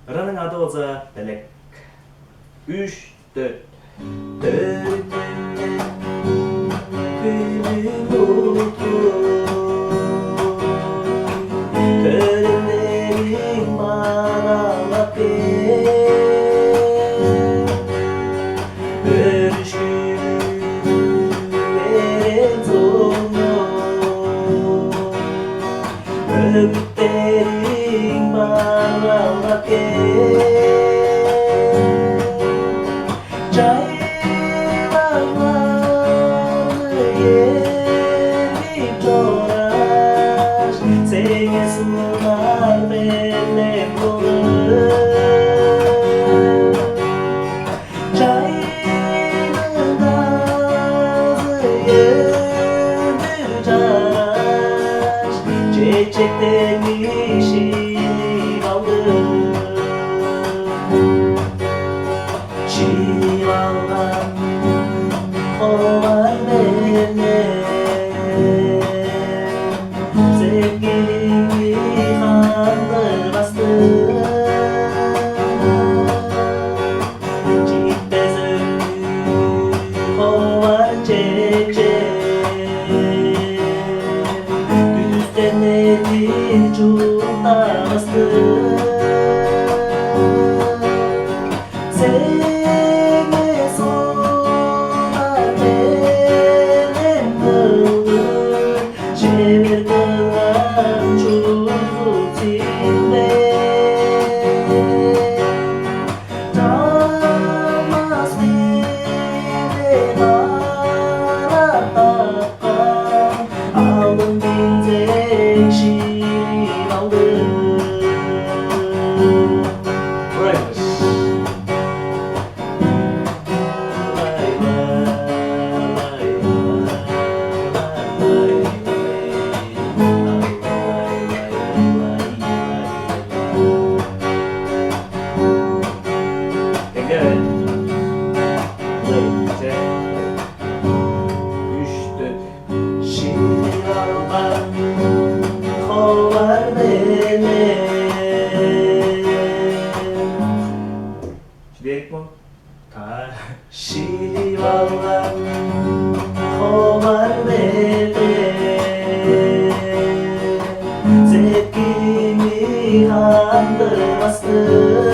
Ырының аты болса Белек. 3, 4. Törlerin manalap Örüşkülerin sonu Öbütlerin manalap Çaylanları yenip çoğraş Seni sunar belek olur Çayının gazı yenip çoğraş Çiçekten işim alır Şiir alan kovar beni Sevgilimi kandır bastı Çiftez ömrü kovar çekecek Güzden nedir çulta bastı Seni sorar benim kıldır Şevir kılan çuluk tilme Çalmaz bile bana tapkan Aldım bin tek şiir aldım Right. Belek mi? Şivallar kovar belek Sevgilimi kandırmazdı